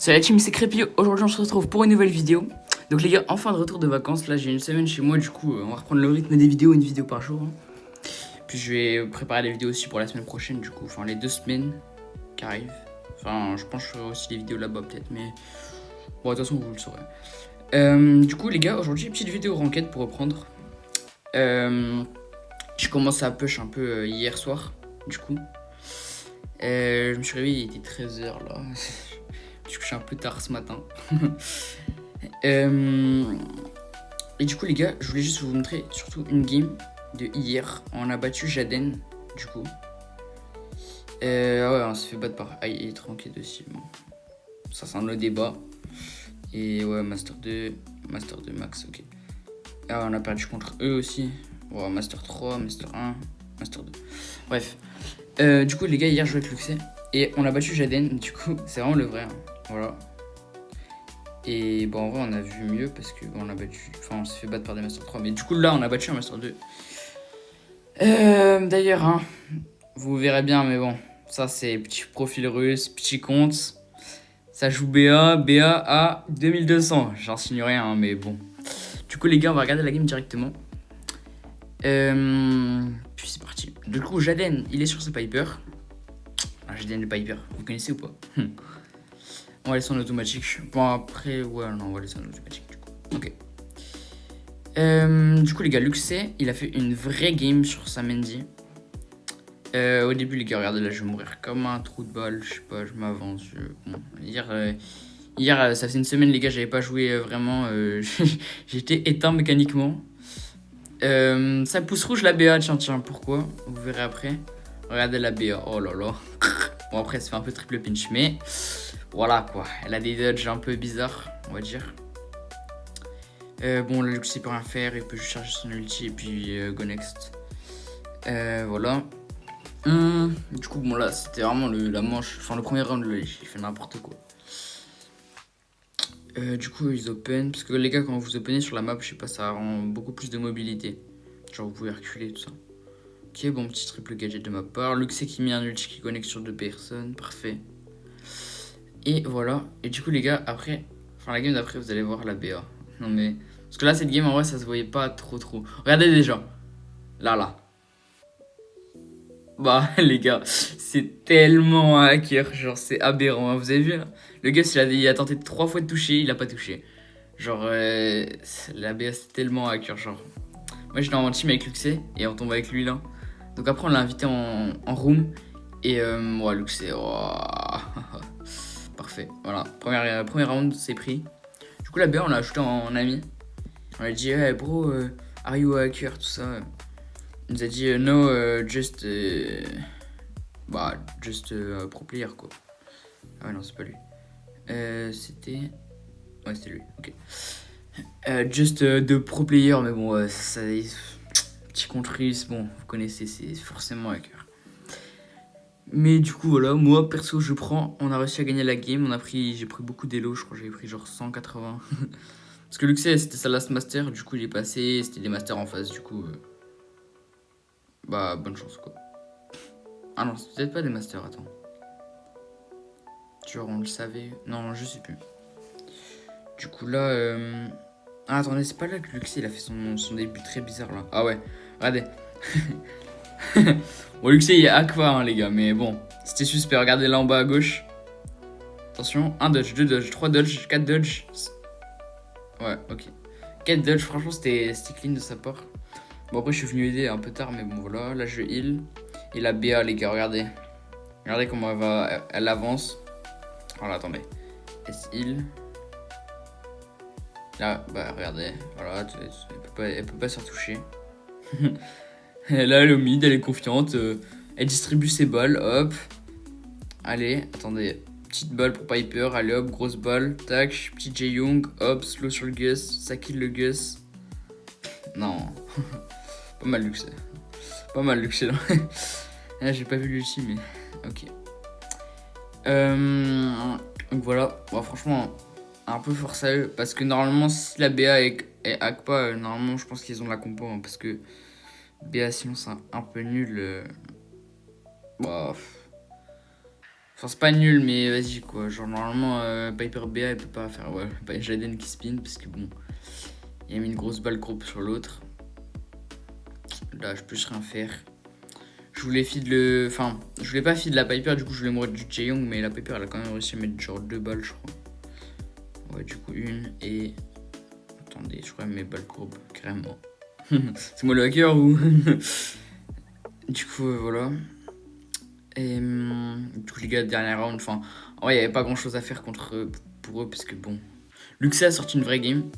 Salut la team, c'est Crépy. Aujourd'hui on se retrouve pour une nouvelle vidéo. Donc les gars, enfin de retour de vacances. Là j'ai une semaine chez moi, du coup on va reprendre le rythme des vidéos, une vidéo par jour, hein. Puis je vais préparer les vidéos aussi pour la semaine prochaine, du coup, enfin les 2 semaines qui arrivent. Enfin je pense que je ferai aussi des vidéos là-bas peut-être, mais bon de toute façon vous le saurez. Du coup les gars, aujourd'hui petite vidéo ranked pour reprendre. Je commence à push un peu hier soir, du coup. Je me suis réveillé, il était 13h là. Je suis couché un peu tard ce matin. Et du coup les gars, je voulais juste vous montrer surtout une game de hier. On a battu Jaden, du coup. Ouais, on s'est fait battre par AI tranquille aussi. Bon. Ça c'est un autre débat. Et ouais, Master 2 Max, ok. Ah, on a perdu contre eux aussi. Ouais, Master 3, Master 1, Master 2. Bref. Du coup les gars, hier je jouais avec Luxé. Et on a battu Jaden, du coup, c'est vraiment le vrai. Hein. Voilà. Et bon, en vrai, on a vu mieux parce que bon, on a battu. Enfin, on s'est fait battre par des Master 3. Mais du coup, là, on a battu un Master 2. D'ailleurs, hein, vous verrez bien, mais bon, ça c'est petit profil russe, petit compte. Ça joue BA à 2200. J'en signe rien, hein, mais bon. Du coup, les gars, on va regarder la game directement. Puis c'est parti. Du coup, Jaden, il est sur ce Piper. Ah, Jaden le Piper, vous connaissez ou pas? On va laisser en automatique. Bon, après, ouais, non, on va laisser en automatique du coup. Ok. Du coup, les gars, Luxé, il a fait une vraie game sur sa Mendy. Au début, les gars, regardez, là, je vais mourir comme un trou de balle. Je sais pas, je m'avance. Bon, hier, ça faisait une semaine, les gars, j'avais pas joué vraiment. J'étais éteint mécaniquement. Ça pousse rouge la BA, tiens, pourquoi? Vous verrez après. Regardez la BA, oh là là. Bon, après, ça fait un peu triple pinch, mais voilà quoi. Elle a des dodges un peu bizarres, on va dire. Bon, le Luxé peut rien faire, il peut juste charger son ulti et puis go next. Voilà. Du coup, bon, là, c'était vraiment la manche. Enfin, le premier round, là, j'ai fait n'importe quoi. Du coup, ils open. Parce que les gars, quand vous openez sur la map, je sais pas, ça rend beaucoup plus de mobilité. Genre, vous pouvez reculer, tout ça. Ok, bon, petit triple gadget de ma part. Luxé qui met un ulti qui connecte sur 2 personnes. Parfait. Et voilà. Et du coup, les gars, après. Enfin, la game d'après, vous allez voir la BA. Non, mais. Parce que là, cette game, en vrai, ça se voyait pas trop. Regardez déjà. Là. Bah, les gars, c'est tellement un hacker. Genre, c'est aberrant. Hein. Vous avez vu, là? Le gars, il a tenté 3 fois de toucher, il a pas touché. Genre, la BA, c'est tellement un hacker. Genre, moi, j'étais en team avec Luxé et on tombe avec lui là. Donc, après, on l'a invité en room. Et, ouais, Luxé, oh. Parfait. Voilà, premier round, c'est pris. Du coup, la BA, on l'a ajouté en ami. On lui a dit, hey bro, are you a hacker, tout ça. Il nous a dit, no, just pro player, quoi. Ah ouais, non, c'est pas lui. C'était... Ouais, c'était lui, ok. Juste de pro player, mais bon, ça... Petit contre russe, bon, vous connaissez, c'est forcément hacker. Mais du coup, voilà, moi, perso, on a réussi à gagner la game. J'ai pris beaucoup d'élo, je crois que j'avais pris genre 180. Parce que Luxé, c'était sa last master, du coup, il est passé, c'était des masters en face, du coup... Bah, bonne chance, quoi. Ah non, c'est peut-être pas des masters, attends. Genre, on le savait. Non, je sais plus. Du coup, là... Ah, attendez, c'est pas là que Luxé, il a fait son début très bizarre, là. Ah ouais, regardez. Bon, Luxé, il y a Aqua, hein, les gars, mais bon. C'était suspect, regardez là en bas à gauche. Attention, 1 dodge, 2 dodge, 3 dodge, 4 dodge. Ouais, ok. 4 dodge, franchement, c'était clean de sa part. Bon, après, je suis venu aider un peu tard, mais bon, voilà. Là, je heal. Et la BA, les gars, regardez. Regardez comment elle avance. Voilà, attendez. S heal. Là, bah, regardez. Voilà, elle peut pas se retoucher. Là, elle est au mid, elle est confiante. Elle distribue ses balles, hop. Allez, attendez. Petite balle pour Piper, allez hop, grosse balle. Tac, petit Jae-Young, hop, slow sur le Gus. Ça kill le Gus. Non. Pas mal Luxé. Pas mal Luxé. Là, j'ai pas vu l'ulti, mais ok. Donc voilà. Bon, franchement, un peu force à eux. Parce que normalement, si la BA est hack pas, normalement, je pense qu'ils ont la compo. Hein, parce que BA, sinon, c'est un peu nul. Bah. Enfin, c'est pas nul, mais vas-y quoi. Genre, normalement, Piper BA, elle peut pas faire. Ouais, pas Jaden qui spin, parce que bon, il a mis une grosse balle groupe sur l'autre. Là, je peux rien faire. Je voulais feed le. Enfin, je voulais pas feed la Piper, du coup, je voulais mourir du Jaeyoung, mais la Piper, elle a quand même réussi à mettre genre 2 balles, je crois. Ouais, du coup, une et. Attendez, je crois mes balles courbes, carrément. C'est moi le hacker ou. Du coup, voilà. Et du coup, les gars, dernier round, enfin, en vrai, il n'y avait pas grand chose à faire contre eux, pour eux, parce que bon. Luxe a sorti une vraie game.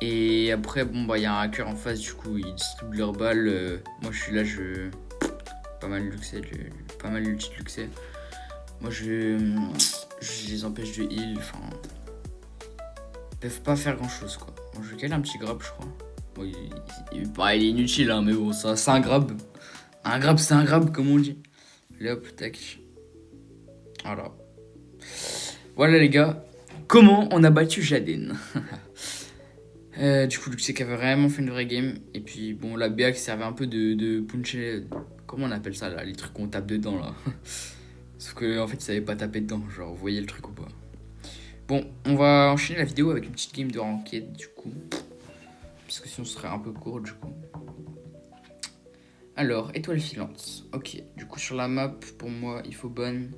Et après, bon, bah, il y a un hacker en face, du coup, ils distribuent leurs balles. Moi, je suis là, pas mal Luxe, pas mal l'ulti de Luxe. Moi, je les empêche de heal, enfin. Ils peuvent pas faire grand chose, quoi. Bon, je vais caler un petit grab, je crois. Bon, il est inutile, hein, mais bon, ça, c'est un grab. Un grab, c'est un grab, comme on dit. Allez hop, tac. Voilà. Voilà les gars, comment on a battu Jaden. Du coup, Luxe qui avait vraiment fait une vraie game. Et puis bon, la BA qui servait un peu de puncher. Comment on appelle ça là, les trucs qu'on tape dedans là. Sauf que en fait, il savait pas taper dedans. Genre, vous voyez le truc ou pas. Bon, on va enchaîner la vidéo avec une petite game de ranked du coup. Parce que sinon, ce serait un peu court du coup. Alors, étoile filante. Ok, du coup, sur la map, pour moi, il faut bonne.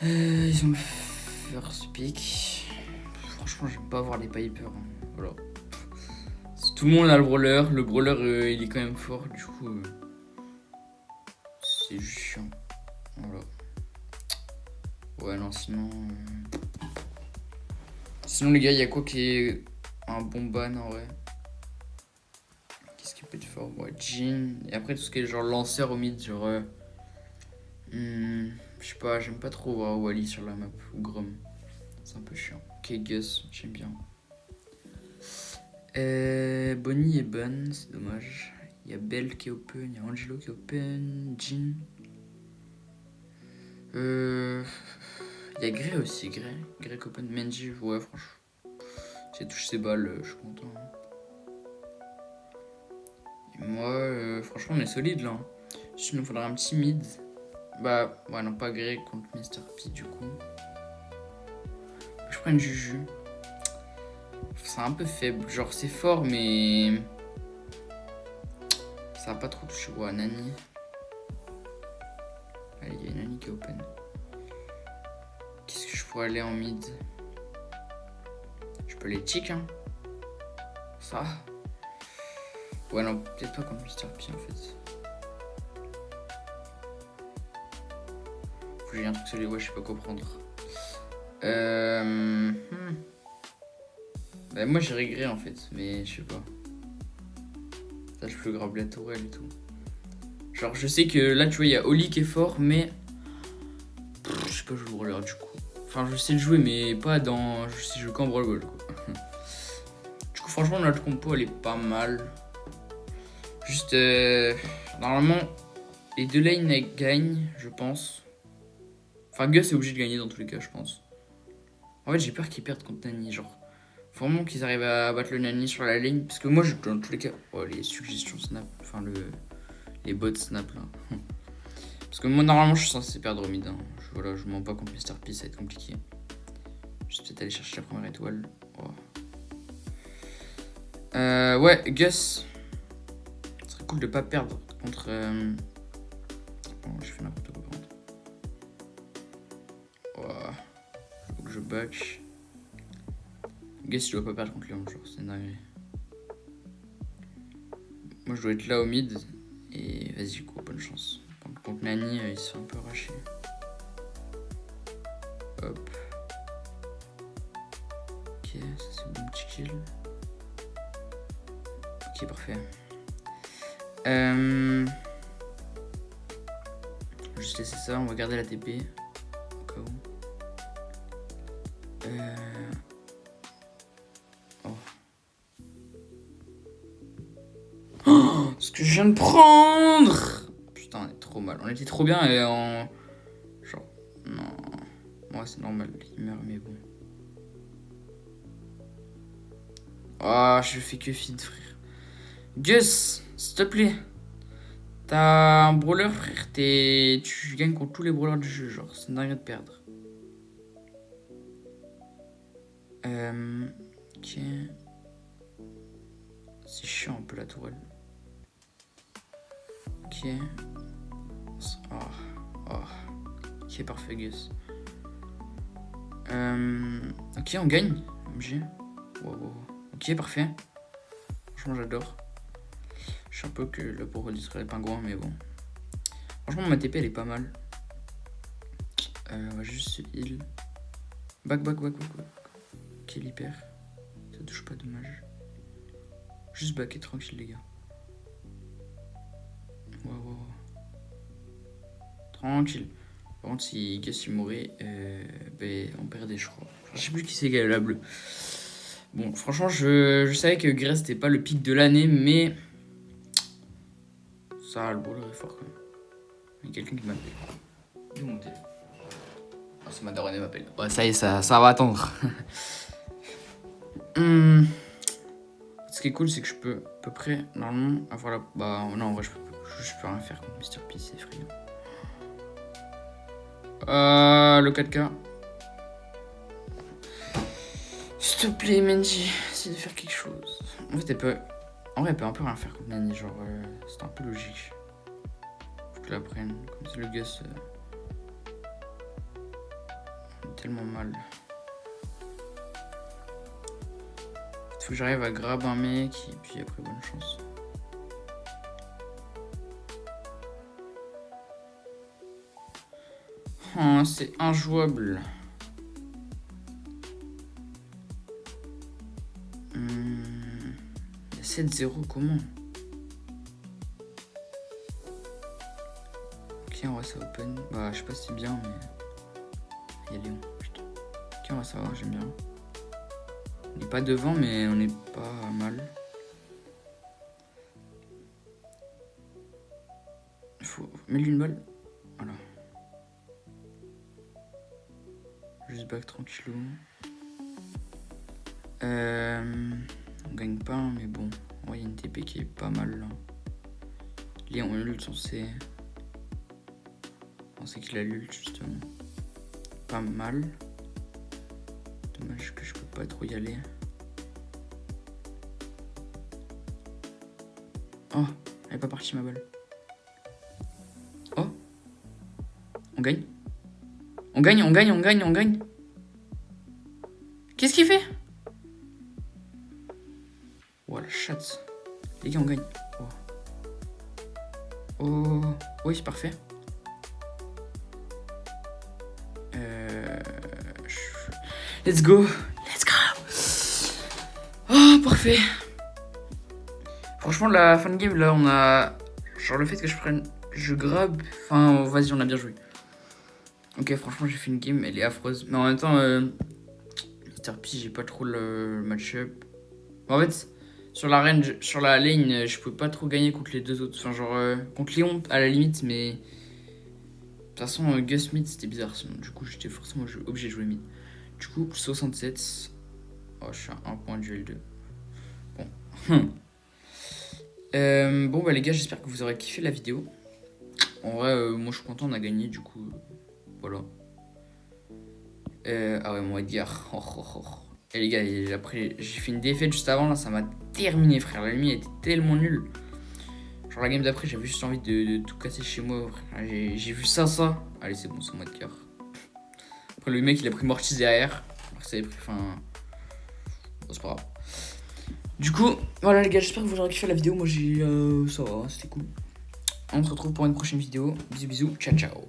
Ils ont le first pick. Franchement, j'aime pas voir les Piper. Hein. Voilà. Tout le monde a le brawler. Le brawler, il est quand même fort. Du coup, c'est juste chiant. Voilà. Ouais, non, sinon. Sinon, les gars, il y a quoi qui est un bon ban en vrai? Qu'est-ce qui peut être fort? Ouais, Jhin. Et après, tout ce qui est genre lanceur au mid, genre. Je sais pas, j'aime pas trop voir Wally sur la map. Ou Grom. C'est un peu chiant. Ok, Gus, j'aime bien. Bonnie est bonne, c'est dommage. Il y a Belle qui est open, il y a Angelo qui est open, Jhin. Il y a Grey aussi, Grey qui est open, Menji, ouais, franchement. Si elle touche ses balles, je suis content. Et moi, franchement, on est solide là. Juste, il nous faudra un petit mid. Bah, ouais, non, pas Grey contre Mr. P du coup. Je prends une Juju. C'est un peu faible, genre c'est fort, mais. Ça va pas trop toucher. Ouais, Nani. Allez, il y a Nani qui est open. Qu'est-ce que je pourrais aller en mid? Je peux les tick, hein. Ça. Ouais, non, peut-être pas contre Mr. P en fait. Faut que j'ai un truc sur les ouais, je sais pas quoi prendre. Bah, moi j'ai Grey en fait, mais je sais pas. Ça, je peux grab la tourelle et tout. Genre, je sais que là, tu vois, il y a Oli qui est fort, mais. Je sais pas jouer le brawler du coup. Enfin, je sais le jouer, mais pas dans. Je sais jouer qu'en Brawl Ball quoi. Du coup, franchement, notre compo elle est pas mal. Juste. Normalement, les deux lanes elles gagnent, je pense. Enfin, Gus est obligé de gagner dans tous les cas, je pense. En fait, j'ai peur qu'ils perdent contre Nani. Genre, faut vraiment qu'ils arrivent à battre le Nani sur la ligne. Parce que moi, dans tous les cas. Oh, les suggestions snap. Enfin, les bots snap là. Parce que moi, normalement, je suis censé perdre au mid. Hein. Voilà, je mens pas contre Mr. P, ça va être compliqué. Je vais peut-être aller chercher la première étoile. Oh. Ouais, Gus. Ce serait cool de pas perdre contre. Bon, je fais n'importe quoi par contre. Oh. Faut que je back. Gus, je dois pas perdre contre Léon, genre, c'est dingue. Moi, je dois être là au mid. Et vas-y, quoi, bonne chance. Contre Nani, il se fait un peu arracher. Hop. Ok, ça c'est bon petit kill. Ok, parfait. Juste laisser ça, on va garder la TP. Au cas où. Oh. Oh, ce que je viens de prendre! Putain, on est trop mal. On était trop bien et en. Genre. Non. Ouais, c'est normal, il meurt, mais bon. Ah, oh, je fais que feed, frère. Gus, s'il te plaît. T'as un brawler, frère, tu gagnes contre tous les brawlers du jeu, genre, c'est dingue de perdre. Ok. C'est chiant un peu la tourelle. Ok. Ok, parfait, Gus. Ok, on gagne. MG. Wow. Ok, parfait. Franchement, j'adore. Je sais un peu que là pour détruire les pingouins, mais bon. Franchement, ma TP elle est pas mal. On va juste heal. Back. Ok, l'hyper. Ça touche pas, dommage. Juste back et tranquille, les gars. Wow. Tranquille. Par contre, si Gus il mourait, on perdait, je crois. Je sais plus qui c'est la bleue. Bon, franchement, je savais que Grace c'était pas le pic de l'année, mais ça, le brawler est fort quand même. Il y a quelqu'un qui m'appelle. Où est mon téléphone? Oh, c'est ma daronne, elle m'appelle. Ouais, ça y est, ça va attendre. Ce qui est cool, c'est que je peux à peu près, normalement, avoir la... Bah non, en vrai, je peux rien faire contre Mr. P, c'est effrayant. Le 4K. S'il te plaît, Mendy, essaye de faire quelque chose. En fait, elle peut un peu rien faire contre Nani, genre, c'est un peu logique. Faut que je la prenne, comme si le Gus... tellement mal. Faut que j'arrive à grab un mec et puis après bonne chance. Oh, c'est injouable. Il y a 7-0, comment? Ok, on va ça open. Bah, je sais pas si c'est bien, mais... Il y a Léon, putain. Ok, on va savoir, j'aime bien. On n'est pas devant, mais on est pas mal. Faut mettre une balle. Voilà. Juste back tranquillou. On gagne pas, mais bon. Il y a une TP qui est pas mal là. Léon ult censé. On sait qu'il a l'ult justement. Pas mal. Dommage que je peux pas trop y aller. Oh, elle est pas partie ma balle. Oh, on gagne. On gagne. Qu'est-ce qu'il fait? Oh la chatte. Les gars, on gagne. Oh, oui, c'est parfait. Let's go. Oh, parfait. Franchement, la fin de game, là, on a... Genre le fait que je grab... Enfin, vas-y, on a bien joué. Ok, franchement, j'ai fait une game, elle est affreuse. Mais en même temps, Mr. P, j'ai pas trop le match-up. En fait, sur la lane, je pouvais pas trop gagner contre les deux autres. Enfin, genre, contre Léon, à la limite, mais... De toute façon, Gus mid, c'était bizarre. Sinon, du coup, j'étais forcément obligé de jouer mid. Du coup, 67. Oh, je suis à 1 point du L2. Bon. Bon, bah les gars, j'espère que vous aurez kiffé la vidéo. En vrai, moi, je suis content, on a gagné, du coup... voilà. Ah ouais, mon Edgar. Et les gars, après, j'ai fait une défaite juste avant, là, ça m'a terminé, frère. La nuit était tellement nulle. Genre, la game d'après, j'avais juste envie de tout casser chez moi, frère. J'ai vu ça. Allez, c'est bon, c'est mon Edgar. Après, le mec, il a pris Mortis derrière. Ça avait pris, enfin... Bon, c'est pas grave. Du coup, voilà les gars, j'espère que vous aurez kiffé la vidéo. Moi, ça va, c'était cool. On se retrouve pour une prochaine vidéo. Bisous, ciao.